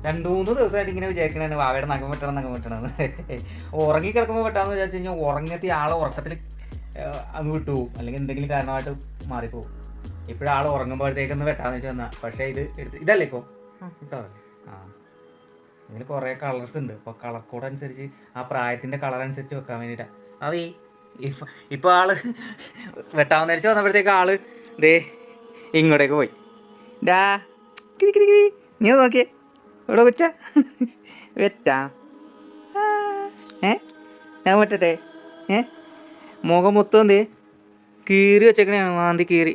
2-3 ദിവസമായിട്ട് ഇങ്ങനെ വിചാരിക്കണേ വാവയുടെ നഖം വെട്ടണമെന്ന്. ഉറങ്ങി കിടക്കുമ്പോൾ വെട്ടാമെന്ന് വിചാരിച്ചു കഴിഞ്ഞാൽ ഉറങ്ങെത്തി ആളെ ഉറക്കത്തിൽ അങ്ങ് വിട്ടുപോകും, അല്ലെങ്കിൽ എന്തെങ്കിലും കാരണമായിട്ട് മാറിപ്പോവും. ഇപ്പോഴാൾ ഉറങ്ങുമ്പോഴത്തേക്കൊന്ന് വെട്ടാമെന്ന് വെച്ച് വന്നാൽ, പക്ഷേ ഇത് ഇതല്ലേ ഇപ്പോൾ ഈ കളറല്ലേ? ഇതിൽ കുറേ കളേഴ്സ് ഉണ്ട്. അപ്പോൾ കളർ കോഡ് അനുസരിച്ച് ആ പ്രായത്തിൻ്റെ കളർ അനുസരിച്ച് വെക്കാൻ വേണ്ടിയിട്ടാണ്. അവ ഇപ്പോൾ ആള് വെട്ടാമെന്ന് വെച്ച് വന്നപ്പോഴത്തേക്ക് ആള് ദേ ഇങ്ങോട്ടേക്ക് പോയി. ഡാ നീ നോക്കിയേ ഇവിടെ കൊച്ച വെറ്റാ. ഞാൻ വെട്ടട്ടെ? മുഖം മൊത്തം എന്തേ കീറി വെച്ചേക്കണേയാണ്, മാന്തി കീറി.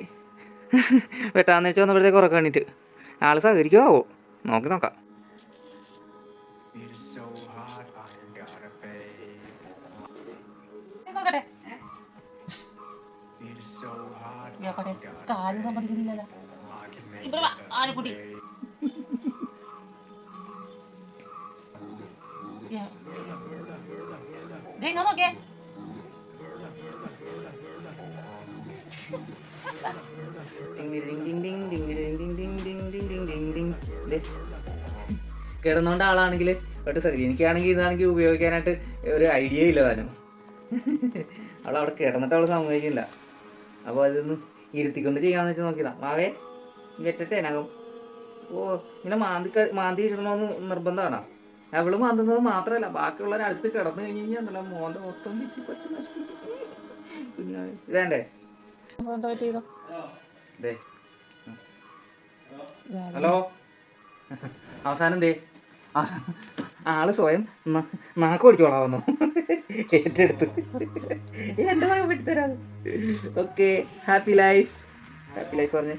വെട്ടാന്ന് വെച്ച് വന്നപ്പോഴത്തേക്ക് ഉറക്കം വേണ്ടിയിട്ട് ആള് സഹകരിക്കുമോ നോക്കാം. കാര്യം സമ്മതിക്കുന്നില്ല ആനക്കുട്ടി. നോക്കിയേ കിടന്നോണ്ട ആളാണെങ്കിൽ ഒട്ട് സരി. എനിക്കാണെങ്കിൽ ഇതാണെങ്കിൽ ഉപയോഗിക്കാനായിട്ട് ഒരു ഐഡിയ ഇല്ല താനും. അവളവിടെ കിടന്നിട്ട് അവൾ സമ്മതിക്കില്ല. അപ്പോൾ അതൊന്ന് ഇരുത്തിക്കൊണ്ട് ചെയ്യാമെന്ന് വെച്ച് നോക്കിയതാ. മാവേ വെട്ടട്ടെ നഖം? ഇങ്ങനെ മാന്തി ഇടണമെന്ന് നിർബന്ധമാണോ? അവള് മാന്തുന്നത് മാത്രമല്ല, ബാക്കിയുള്ളവർ അടുത്ത് കിടന്നു കഴിഞ്ഞ് കഴിഞ്ഞാൽ ഉണ്ടല്ലോ മോന്ത മൊത്തം വെച്ച് കുറച്ച് ഇതേണ്ടേ? ഹലോ, അവസാനം എന്തേ? ആള് സ്വയം നാക്ക് ഓടിച്ചോളാൻ വന്നു ഏറ്റെടുത്ത്. എൻ്റെ നാക്ക് വെട്ടിത്തരാം. ഓക്കെ, ഹാപ്പി ലൈഫ് പറഞ്ഞേ.